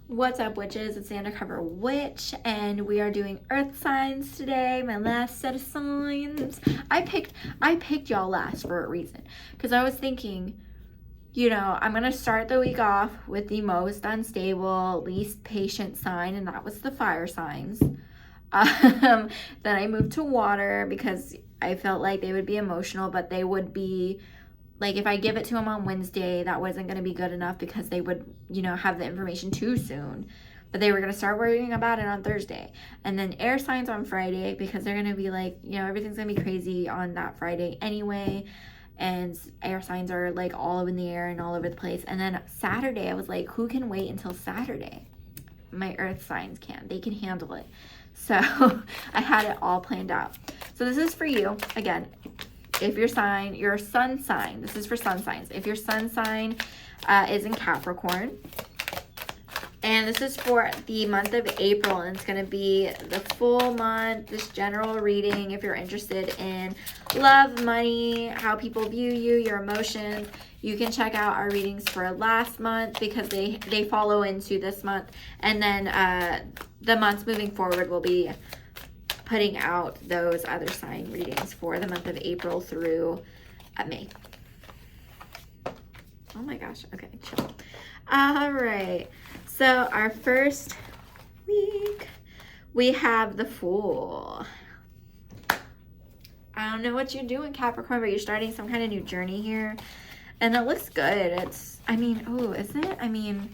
What's up, witches? It's the Undercover Witch, and we are doing Earth signs today. My last set of signs. I picked y'all last for a reason, because I was thinking, you know, I'm gonna start the week off with the most unstable, least patient sign, and that was the fire signs. Then I moved to water because I felt like they would be emotional, but they would be. Like, if I give it to them on Wednesday, that wasn't going to be good enough because they would, you know, have the information too soon. But they were going to start worrying about it on Thursday. And then air signs on Friday because they're going to be like, you know, everything's going to be crazy on that Friday anyway. And air signs are, like, all up in the air and all over the place. And then Saturday, I was like, who can wait until Saturday? My earth signs can. They can handle it. So I had it all planned out. So this is for you. Again, if your sun sign, this is for sun signs. If your sun sign is in Capricorn, and this is for the month of April, and it's going to be the full month, this general reading. If you're interested in love, money, how people view you, your emotions, you can check out our readings for last month because they follow into this month. And then the months moving forward will be putting out those other sign readings for the month of April through May. Oh my gosh. Okay, chill. All right. So our first week, we have the Fool. I don't know what you're doing, Capricorn, but you're starting some kind of new journey here. And it looks good. Isn't it?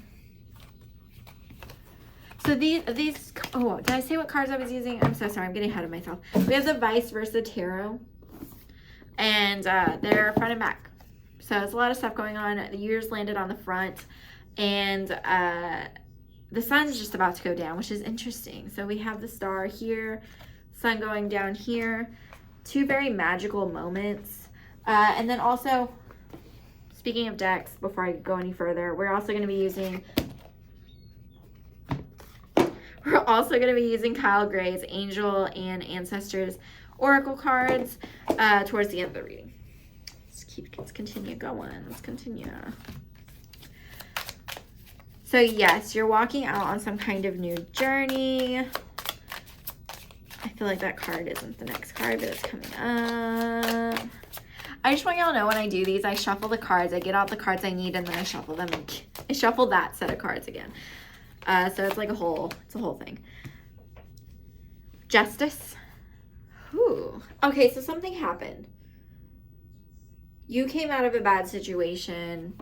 So these, oh, did I say what cards I was using? I'm so sorry, I'm getting ahead of myself. We have the Vice Versa Tarot, and they're front and back. So it's a lot of stuff going on. The years landed on the front, and the sun's just about to go down, which is interesting. So we have the star here, sun going down here, two very magical moments. And then also, speaking of decks, before I go any further, we're also going to be using Kyle Gray's Angel and Ancestors Oracle cards towards the end of the reading. Let's continue going. Let's continue. So yes, you're walking out on some kind of new journey. I feel like that card isn't the next card, but it's coming up. I just want y'all to know when I do these, I shuffle the cards, I get out the cards I need, and then I shuffle them. I shuffle that set of cards again. So it's like it's a whole thing. Justice. Ooh. Okay, so something happened. You came out of a bad situation,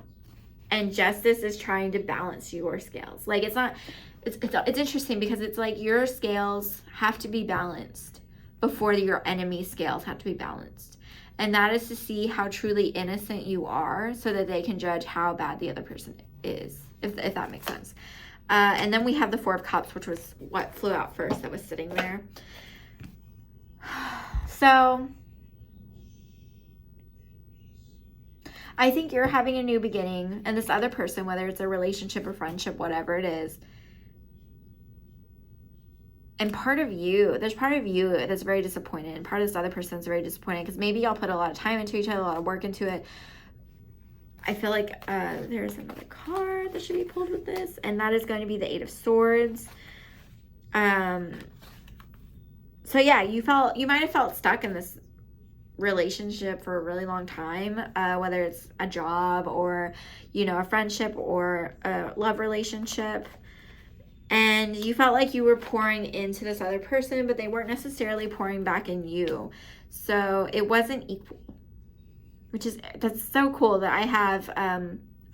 and justice is trying to balance your scales. Like, it's interesting because it's like your scales have to be balanced before your enemy's scales have to be balanced. And that is to see how truly innocent you are so that they can judge how bad the other person is, if that makes sense. And then we have the Four of Cups, which was what flew out first that was sitting there. So I think you're having a new beginning, and this other person, whether it's a relationship or friendship, whatever it is, and there's part of you that's very disappointed, and part of this other person's very disappointed because maybe y'all put a lot of time into each other, a lot of work into it. I feel like there's another card that should be pulled with this, and that is going to be the Eight of Swords. So yeah, you might have felt stuck in this relationship for a really long time, whether it's a job or, you know, a friendship or a love relationship. And you felt like you were pouring into this other person, but they weren't necessarily pouring back in you. So it wasn't equal. That's so cool that I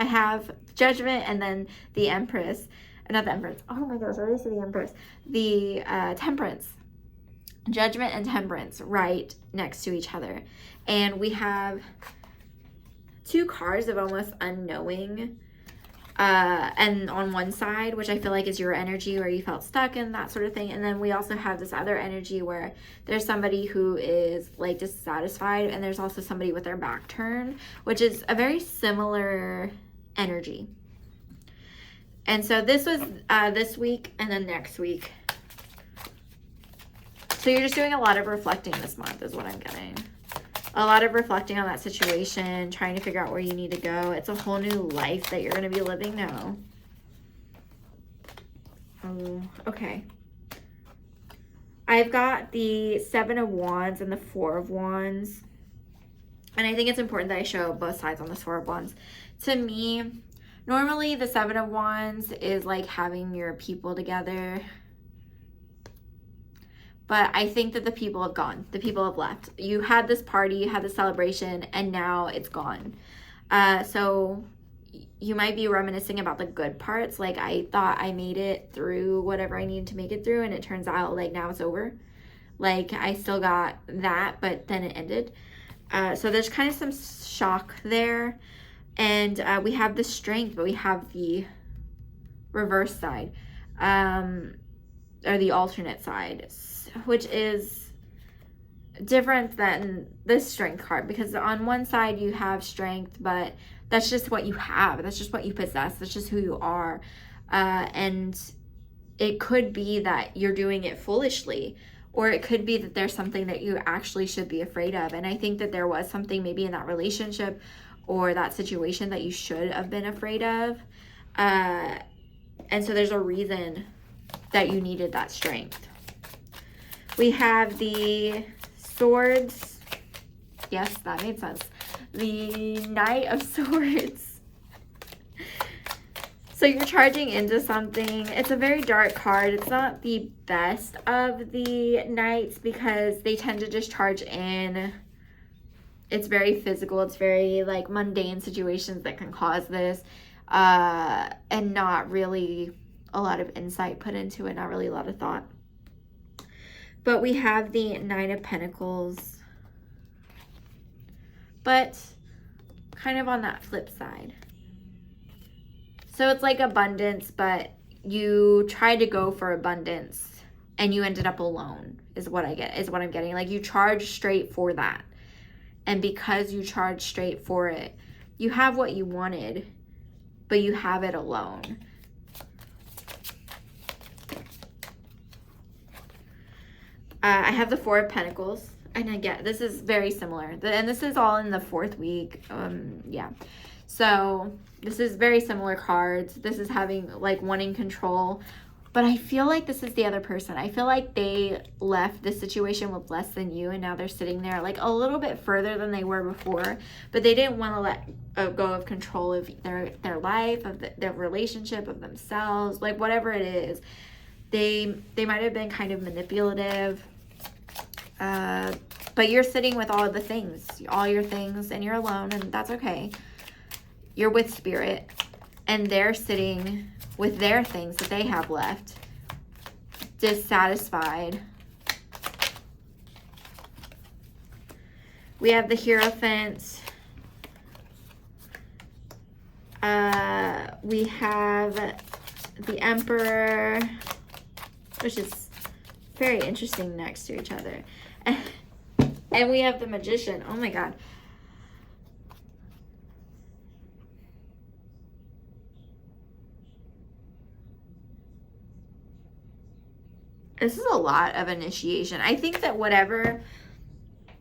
have Judgment and then the Empress, not the Empress. Oh my gosh, I already said the Empress. The Temperance, Judgment and Temperance right next to each other, and we have two cards of almost unknowing. And on one side, which I feel like is your energy where you felt stuck and that sort of thing. And then we also have this other energy where there's somebody who is like dissatisfied, and there's also somebody with their back turned, which is a very similar energy. And so this was this week and then next week. So you're just doing a lot of reflecting this month is what I'm getting. A lot of reflecting on that situation, trying to figure out where you need to go. It's a whole new life that you're going to be living now. Oh, okay. I've got the Seven of Wands and the Four of Wands. And I think it's important that I show both sides on this Four of Wands. To me, normally the Seven of Wands is like having your people together. But I think that the people have gone. The people have left. You had this party, you had this celebration, and now it's gone. So you might be reminiscing about the good parts. Like, I thought I made it through whatever I needed to make it through, and it turns out like now it's over. Like, I still got that, but then it ended. So there's kind of some shock there. And we have the Strength, but we have the reverse side, or the alternate side, which is different than this Strength card, because on one side you have strength, but that's just what you have. That's just what you possess. That's just who you are. And it could be that you're doing it foolishly, or it could be that there's something that you actually should be afraid of. And I think that there was something maybe in that relationship or that situation that you should have been afraid of. And so there's a reason that you needed that strength. We have the Swords. Yes, that made sense. The Knight of Swords. So you're charging into something. It's a very dark card. It's not the best of the Knights because they tend to just charge in. It's very physical. It's very like mundane situations that can cause this, and not really a lot of insight put into it, not really a lot of thought. But we have the Nine of Pentacles, but kind of on that flip side. So it's like abundance, but you tried to go for abundance and you ended up alone is what I'm getting. Like, you charged straight for that. And because you charged straight for it, you have what you wanted, but you have it alone. I have the Four of Pentacles. And again, this is very similar. And this is all in the 4th week. Yeah. So this is very similar cards. This is having like wanting control. But I feel like this is the other person. I feel like they left this situation with less than you, and now they're sitting there like a little bit further than they were before. But they didn't want to let go of control of their life, of their relationship, of themselves, like whatever it is. They might have been kind of manipulative. But you're sitting with all of the things, all your things, and you're alone, and that's okay. You're with Spirit, and they're sitting with their things that they have left, dissatisfied. We have the Hierophant. We have the Emperor, which is very interesting next to each other. And we have the Magician. Oh my God. This is a lot of initiation. I think that whatever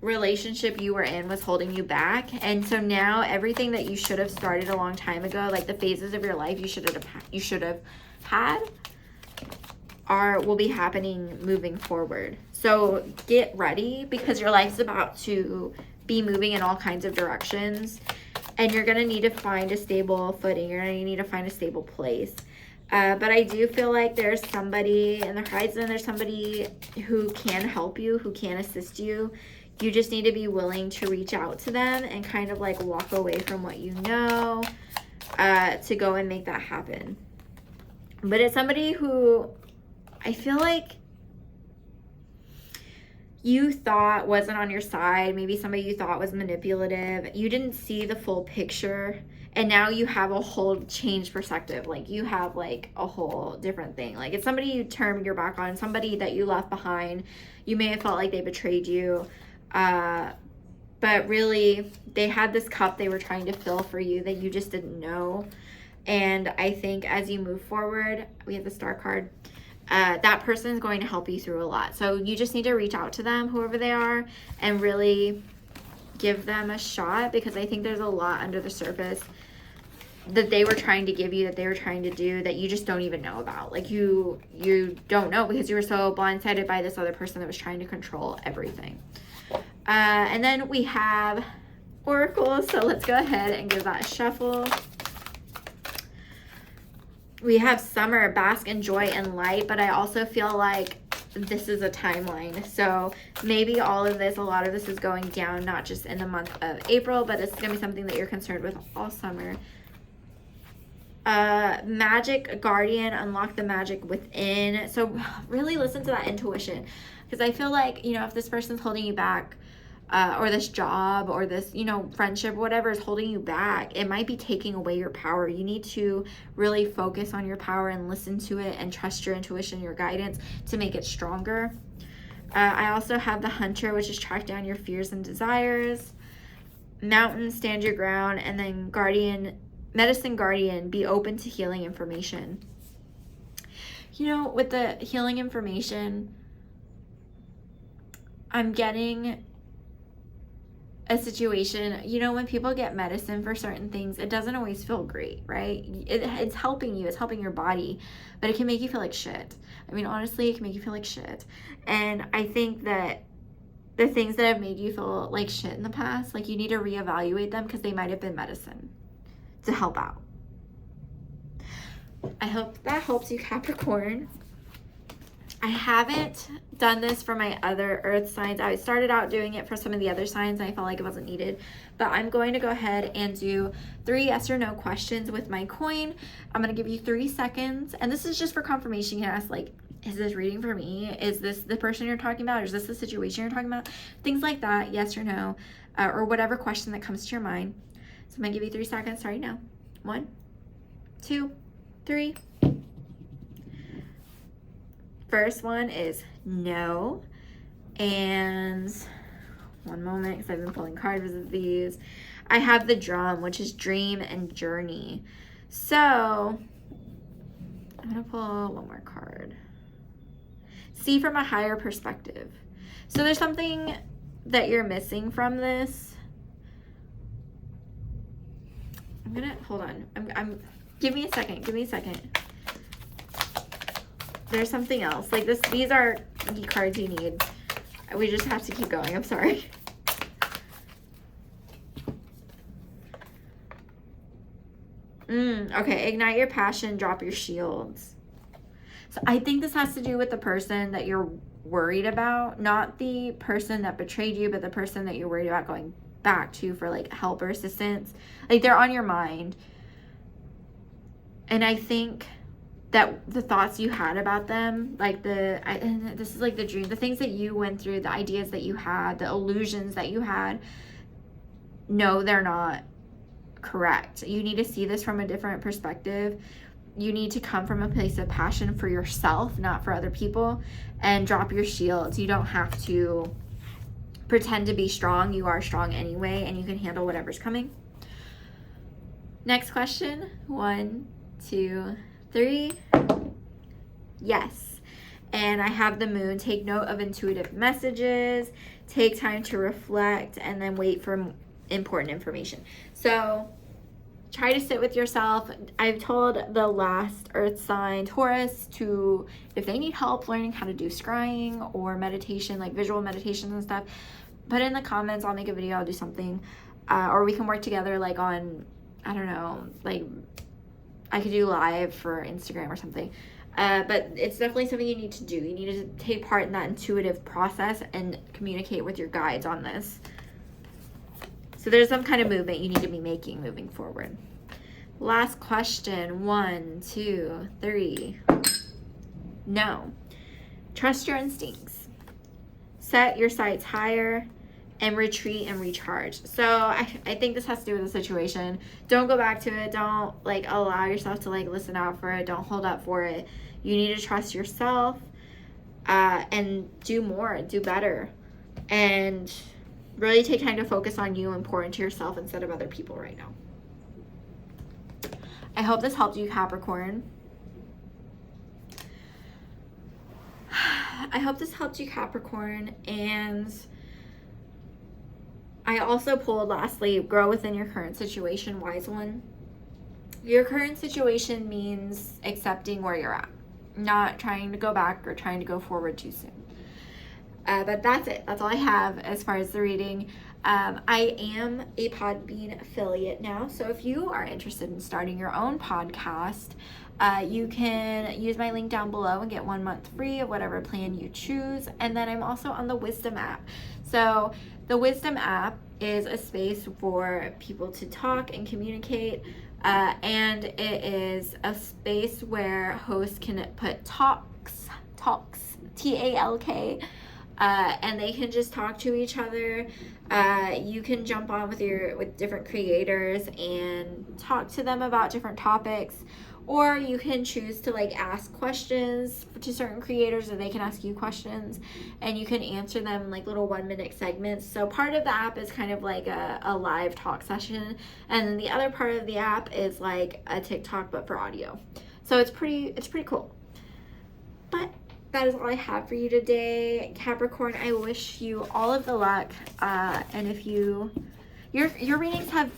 relationship you were in was holding you back. And so now everything that you should have started a long time ago, like the phases of your life you should have had, will be happening moving forward. So get ready, because your life's about to be moving in all kinds of directions, and you're going to need to find a stable footing. You're going to need to find a stable place. But I do feel like there's somebody in the horizon. There's somebody who can help you, who can assist you. You just need to be willing to reach out to them and kind of like walk away from what you know, to go and make that happen. But it's somebody who I feel like you thought wasn't on your side. Maybe somebody you thought was manipulative. You didn't see the full picture. And now you have a whole changed perspective. Like, you have like a whole different thing. Like, it's somebody you turned your back on, somebody that you left behind. You may have felt like they betrayed you. But really, they had this cup they were trying to fill for you that you just didn't know. And I think as you move forward, we have the Star card. That person is going to help you through a lot. So you just need to reach out to them, whoever they are, and really give them a shot, because I think there's a lot under the surface that they were trying to give you, that they were trying to do, that you just don't even know about. Like you don't know because you were so blindsided by this other person that was trying to control everything. And then we have Oracle, so let's go ahead and give that a shuffle. We have Summer, bask in joy and light, but I also feel like this is a timeline. So maybe all of this, a lot of this is going down, not just in the month of April, but it's going to be something that you're concerned with all summer. Magic guardian, unlock the magic within. So really listen to that intuition, because I feel like, you know, if this person's holding you back, or this job or this, you know, friendship, whatever is holding you back, it might be taking away your power. You need to really focus on your power and listen to it and trust your intuition, your guidance to make it stronger. I also have the Hunter, which is track down your fears and desires. Mountain, stand your ground. And then Guardian, Medicine Guardian, be open to healing information. You know, with the healing information, I'm getting a situation, you know, when people get medicine for certain things, it doesn't always feel great, right? It's helping you, it's helping your body, but it can make you feel like shit. I mean, honestly, it can make you feel like shit. And I think that the things that have made you feel like shit in the past, like, you need to reevaluate them because they might have been medicine to help out. I hope that helps you, Capricorn. I haven't done this for my other earth signs. I started out doing it for some of the other signs and I felt like it wasn't needed, but I'm going to go ahead and do 3 yes or no questions with my coin. I'm going to give you 3 seconds, and this is just for confirmation. You can ask, like, is this reading for me? Is this the person you're talking about? Or is this the situation you're talking about? Things like that, yes or no, or whatever question that comes to your mind. So I'm going to give you 3 seconds starting now. 1, 2, 3. First one is no. And one moment, because I've been pulling cards with these. I have the Drum, which is dream and journey. So I'm going to pull one more card. See from a higher perspective. So there's something that you're missing from this. I'm going to, hold on. Give me a second. Give me a second. There's something else. Like this, these are the cards you need. We just have to keep going. I'm sorry. Okay, ignite your passion, drop your shields. So I think this has to do with the person that you're worried about, not the person that betrayed you, but the person that you're worried about going back to for like help or assistance. Like they're on your mind. And I think that the thoughts you had about them, like this is like the dream, the things that you went through, the ideas that you had, the illusions that you had, no, they're not correct. You need to see this from a different perspective. You need to come from a place of passion for yourself, not for other people, and drop your shields. You don't have to pretend to be strong. You are strong anyway, and you can handle whatever's coming. Next question. 1, 2, 3. Yes. And I have the Moon. Take note of intuitive messages, take time to reflect, and then wait for important information. So try to sit with yourself. I've told the last earth sign, Taurus, to, if they need help learning how to do scrying or meditation, like visual meditations and stuff, put in the comments. I'll make a video, I'll do something, or we can work together, like on, I don't know, like I could do live for Instagram or something. But it's definitely something you need to do. You need to take part in that intuitive process and communicate with your guides on this. So there's some kind of movement you need to be making moving forward. Last question. 1, 2, 3. No. Trust your instincts. Set your sights higher and retreat and recharge. So I think this has to do with the situation. Don't go back to it. Don't like allow yourself to like listen out for it. Don't hold up for it. You need to trust yourself, and do more, do better, and really take time to focus on you and pour into yourself instead of other people right now. I hope this helped you, Capricorn. I hope this helped you, Capricorn. And I also pulled, lastly, grow within your current situation, wise one. Your current situation means accepting where you're at, not trying to go back or trying to go forward too soon. But that's it. That's all I have as far as the reading. I am a Podbean affiliate now, so if you are interested in starting your own podcast, you can use my link down below and get 1 month free of whatever plan you choose. And then I'm also on the Wisdom app. So the Wisdom app is a space for people to talk and communicate, and it is a space where hosts can put talks, Talk, and they can just talk to each other. You can jump on with different creators and talk to them about different topics, or you can choose to like ask questions to certain creators, and they can ask you questions and you can answer them in like little 1-minute segments. So part of the app is kind of like a live talk session, and then the other part of the app is like a TikTok but for audio. So it's pretty cool. But that is all I have for you today, Capricorn. I wish you all of the luck. And if your readings have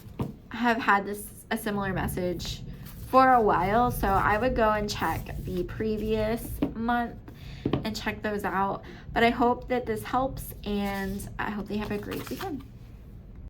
had a similar message for a while, so I would go and check the previous month and check those out. But I hope that this helps, and I hope they have a great weekend.